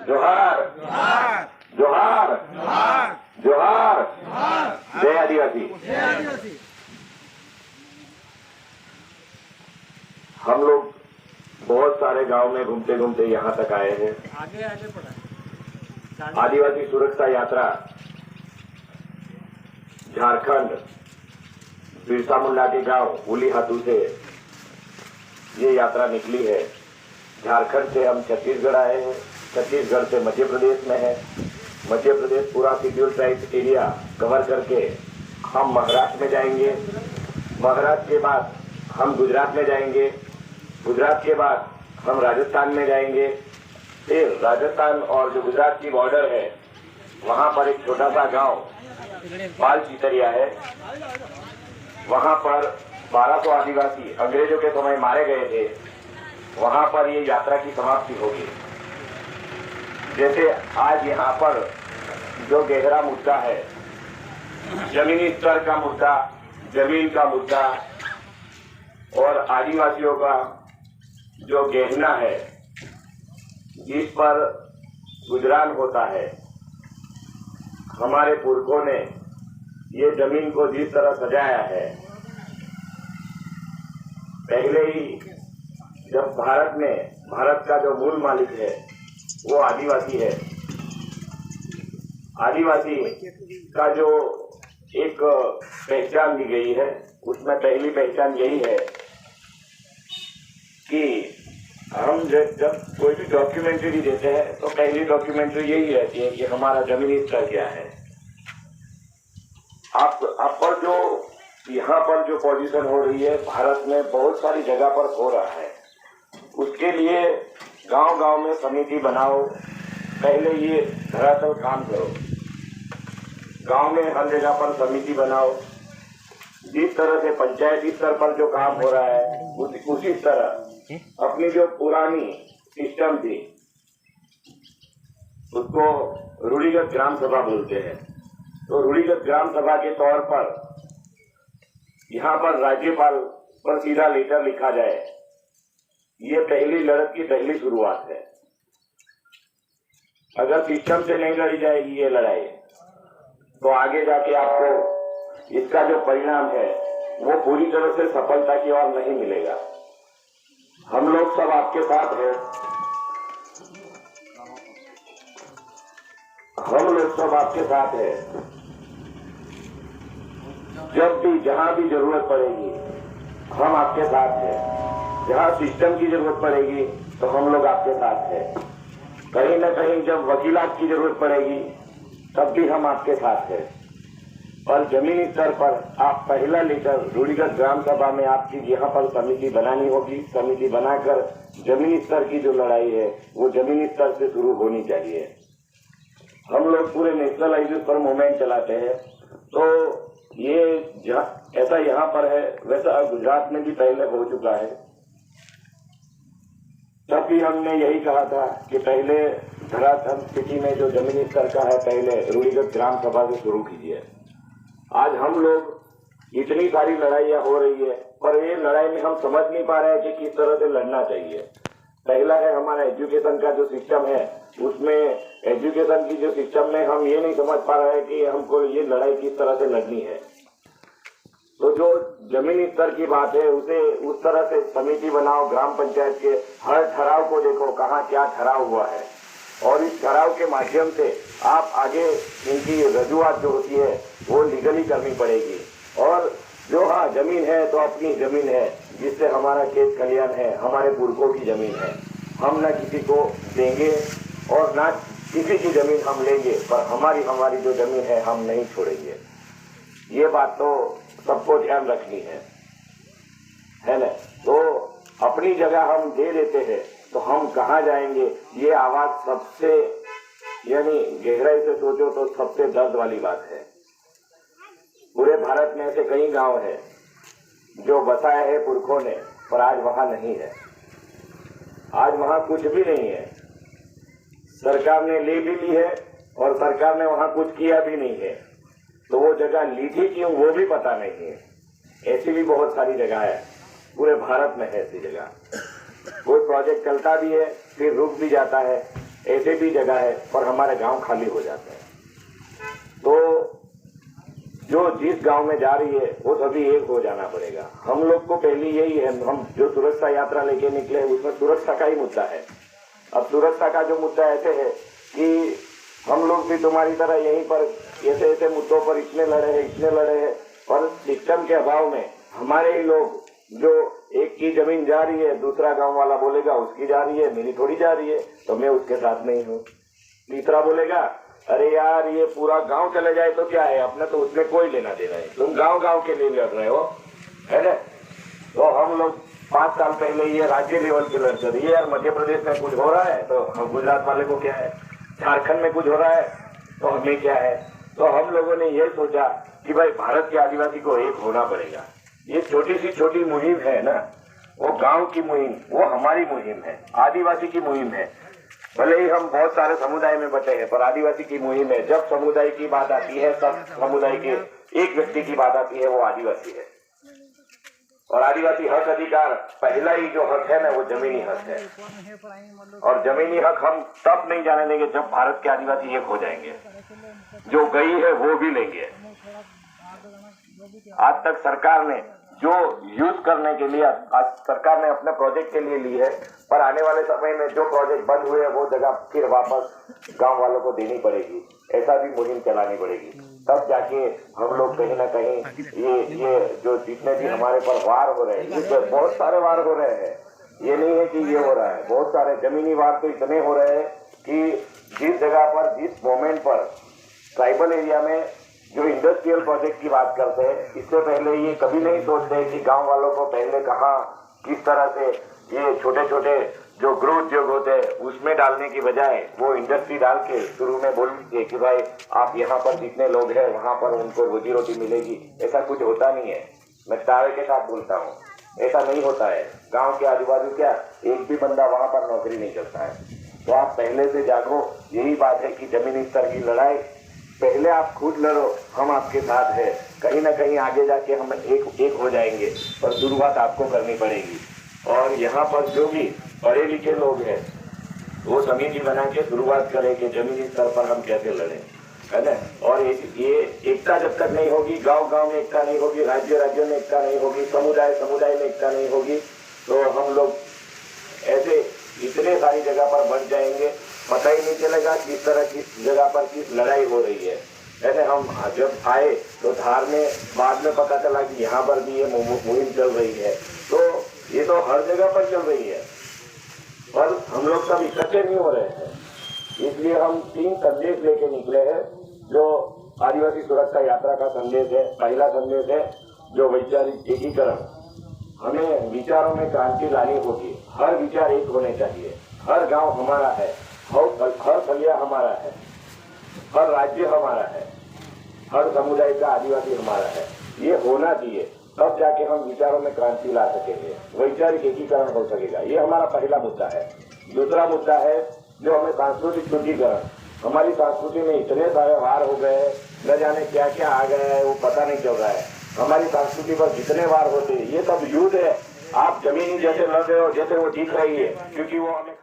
जोहार जोहार जोहार। जय आदिवासी। हम लोग बहुत सारे गांव में घूमते घूमते यहाँ तक आए हैं। आदिवासी सुरक्षा यात्रा झारखंड बिरसा मुंडा के गांव उली हाथू से ये यात्रा निकली है। झारखंड से हम छत्तीसगढ़ आए हैं, छत्तीसगढ़ से मध्य प्रदेश में है, मध्य प्रदेश पूरा शेड्यूल ट्राइब एरिया कवर करके हम महाराष्ट्र में जाएंगे, महाराष्ट्र के बाद हम गुजरात में जाएंगे, गुजरात के बाद हम राजस्थान में जाएंगे। फिर राजस्थान और जो गुजरात की बॉर्डर है वहां पर एक छोटा सा गांव पाल चितरिया है, वहां पर 1200 आदिवासी अंग्रेजों के समय मारे गए थे। वहां पर ये यात्रा की समाप्ति होगी। जैसे आज यहाँ पर जो गहरा मुद्दा है, जमीनी स्तर का मुद्दा, जमीन का मुद्दा और आदिवासियों का जो गहना है जिस पर गुजरान होता है, हमारे पुरखों ने ये जमीन को जिस तरह सजाया है, पहले ही जब भारत का जो मूल मालिक है वो आदिवासी है। आदिवासी का जो एक पहचान दी गई है उसमें पहली पहचान यही है कि हम जब कोई भी डॉक्यूमेंट्री देते हैं तो पहली डॉक्यूमेंट्री यही रहती है कि हमारा जमीनी स्तर क्या है। आप पर जो यहाँ पर जो पोजीशन हो रही है भारत में बहुत सारी जगह पर हो रहा है, उसके लिए गांव-गांव में समिति बनाओ, पहले ये धरातल काम करो। गांव में हर जगह पर समिति बनाओ। जिस तरह से पंचायती स्तर पर जो काम हो रहा है उसी तरह अपनी जो पुरानी सिस्टम थी उसको रूढ़िगत ग्राम सभा बोलते हैं। तो रूढ़िगत ग्राम सभा के तौर पर यहाँ पर राज्यपाल पर सीधा लेटर लिखा जाए, ये पहली लड़त की पहली शुरुआत है। अगर सिस्टम से नहीं लड़ी जाएगी ये लड़ाई तो आगे जाके आपको इसका जो परिणाम है वो पूरी तरह से सफलता की ओर नहीं मिलेगा। हम लोग सब आपके साथ हैं, हम लोग सब आपके साथ हैं। जब भी जहां भी जरूरत पड़ेगी हम आपके साथ हैं। जहां सिस्टम की जरूरत पड़ेगी तो हम लोग आपके साथ हैं। कहीं न कहीं जब वकीलात की जरूरत पड़ेगी तब भी हम आपके साथ हैं। और जमीनी स्तर पर आप पहला लेकर रूढ़िगत ग्राम सभा में आपकी यहाँ पर समिति बनानी होगी। समिति बनाकर जमीनी स्तर की जो लड़ाई है वो जमीनी स्तर से शुरू होनी चाहिए। हम लोग पूरे नेशनल हाईवे पर मूवमेंट चलाते हैं, तो ये ऐसा यहाँ पर है, वैसा गुजरात में भी पहले हो चुका है। तब भी हमने यही कहा था कि पहले धरातल स्थिति में जो जमीनी स्तर का है पहले रूढ़िगत ग्राम सभा से शुरू कीजिए। आज हम लोग इतनी सारी लड़ाइयाँ हो रही है पर ये लड़ाई में हम समझ नहीं पा रहे हैं कि किस तरह से लड़ना चाहिए। पहला है हमारा एजुकेशन का जो सिस्टम है, उसमें एजुकेशन की जो सिस्टम में हम ये नहीं समझ पा रहे हैं कि हमको ये लड़ाई किस तरह से लड़नी है। तो जो जमीनी स्तर की बात है उसे उस तरह से समिति बनाओ। ग्राम पंचायत के हर ठहराव को देखो कहाँ क्या ठहराव हुआ है और इस ठहराव के माध्यम से आप आगे इनकी रजूआत जो होती है वो लीगली करनी पड़ेगी। और जो हाँ जमीन है तो अपनी जमीन है, जिससे हमारा खेत खलियान है, हमारे पुरखों की जमीन है। हम न किसी को देंगे और न किसी की जमीन हम लेंगे, पर हमारी जो जमीन है हम नहीं छोड़ेंगे। ये बात तो सबको ध्यान रखनी है ना। तो अपनी जगह हम दे देते हैं तो हम कहाँ जाएंगे, ये आवाज सबसे यानी गहराई से सोचो तो सबसे दर्द वाली बात है। पूरे भारत में ऐसे कई गांव हैं जो बसाए है पुरखों ने, पर आज वहां नहीं है। आज वहां कुछ भी नहीं है। सरकार ने ले भी ली है और सरकार ने वहां कुछ किया भी नहीं है। तो वो जगह ली थी क्यों वो भी पता नहीं है। ऐसी भी बहुत सारी जगह है, पूरे भारत में है ऐसी जगह। कोई प्रोजेक्ट चलता भी है फिर रुक भी जाता है, ऐसे भी जगह है पर हमारे गांव खाली हो जाते हैं। तो जो जिस गांव में जा रही है वो सभी एक हो जाना पड़ेगा। हम लोग को पहले यही है, हम जो सुरक्षा यात्रा लेके निकले हैं उसमें सुरक्षा का ही मुद्दा है। अब सुरक्षा का जो मुद्दा ऐसे है कि हम लोग भी तुम्हारी तरह यहीं पर ऐसे ऐसे मुद्दों पर इतने लड़े हैं और सिस्टम के अभाव में हमारे ही लोग, जो एक की जमीन जा रही है दूसरा गांव वाला बोलेगा उसकी जा रही है, मेरी थोड़ी जा रही है, तो मैं उसके साथ नहीं हूँ। तीसरा बोलेगा अरे यार ये पूरा गांव चले जाए तो क्या है, अपने तो उसमें कोई लेना देना है, तुम गांव के लिए लड़ रहे हो, है ना। तो हम लोग 5 साल पहले ये राज्य लेवल पे लड़ते थे, ये यार मध्य प्रदेश में कुछ हो रहा है तो हम गुजरात वाले को क्या है, झारखंड में कुछ हो रहा है तो हमें क्या है। तो हम लोगों ने ये सोचा कि भाई भारत के आदिवासी को एक होना पड़ेगा। ये छोटी मुहिम है ना, वो गांव की मुहिम, वो हमारी मुहिम है, आदिवासी की मुहिम है। भले ही हम बहुत सारे समुदाय में बटे हैं पर आदिवासी की मुहिम है। जब समुदाय की बात आती है, सब समुदाय के एक व्यक्ति की बात आती है, वो आदिवासी है। और आदिवासी हक अधिकार पहला ही जो हक है ना, वो जमीनी हक है। और जमीनी हक हम तब नहीं जाने देंगे जब भारत के आदिवासी एक हो जाएंगे। जो गई है वो भी लेंगे। आज तक सरकार ने जो यूज करने के लिए आज सरकार ने अपने प्रोजेक्ट के लिए ली है, पर आने वाले समय में जो प्रोजेक्ट बंद हुए वो जगह फिर वापस गांव वालों को देनी पड़ेगी। ऐसा भी मुहिम चलानी पड़ेगी, तब जाके हम लोग कहीं ना कहीं ये जो जितने भी हमारे पर वार हो रहे हैं, इसमें बहुत सारे वार हो रहे हैं। ये नहीं है कि ये हो रहा है, बहुत सारे जमीनी वार तो इतने हो रहे हैं कि जिस जगह पर, जिस मोमेंट पर ट्राइबल एरिया में जो इंडस्ट्रियल प्रोजेक्ट की बात करते हैं, इससे पहले ये कभी नहीं सोचते कि गांव वालों को पहले कहाँ किस तरह से ये छोटे छोटे जो गृह उद्योग होते हैं उसमें डालने की बजाय वो इंडस्ट्री डाल के शुरू में बोल दीजिए कि भाई आप यहाँ पर जितने लोग हैं वहां पर उनको रोजी रोटी मिलेगी। ऐसा कुछ होता नहीं है, मैं दावे के साथ बोलता हूँ, ऐसा नहीं होता है। गाँव के आजू बाजू क्या एक भी बंदा वहां पर नौकरी नहीं करता है। तो आप पहले से जागो, यही बात है कि जमीनी स्तर की लड़ाई पहले आप खुद लड़ो, हम आपके साथ है। कहीं ना कहीं आगे जाके हम एक हो जाएंगे, पर शुरुआत आपको करनी पड़ेगी। और यहाँ पर जो भी पढ़े लिखे लोग हैं वो समिति बना के शुरुआत करें कि जमीनी स्तर पर हम कैसे लड़ें, है ना। और ये एकता जब तक नहीं होगी, गांव में एकता नहीं होगी, राज्य में एकता नहीं होगी, समुदाय में एकता नहीं होगी, तो हम लोग ऐसे इतने सारी जगह पर बढ़ जाएंगे, पता ही नहीं चलेगा किस तरह की जगह पर किस लड़ाई हो रही है। ऐसे हम जब आए तो धार में बाद में पता चला कि यहाँ पर भी ये मुहिम चल रही है। तो ये तो हर जगह पर चल रही है, पर हम लोग सब इकट्ठे नहीं हो रहे हैं। इसलिए हम 3 संदेश लेके निकले हैं, जो आदिवासी सुरक्षा यात्रा का संदेश है। पहला संदेश है जो वैचारिक एकीकरण, हमें विचारों में क्रांति लानी होगी। हर विचार एक होने चाहिए, हर गांव हमारा है, हर फलिया हमारा है, हर राज्य हमारा है, हर समुदाय का आदिवासी हमारा है। ये होना चाहिए, तब जाके हम विचारों में क्रांति ला सकेंगे, वैचारिक एकीकरण हो सकेगा। ये हमारा पहला मुद्दा है। दूसरा मुद्दा है जो हमें सांस्कृतिक शुद्धिकरण। हमारी संस्कृति में इतने सारे वार हो गए, न जाने क्या क्या आ गया है, वो पता नहीं चल रहा है। हमारी संस्कृति पर जितने वार होते हैं ये सब युद्ध है। आप जमीनी जैसे लड़ रहे हो, जैसे वो दिख रही है, क्योंकि वो हमें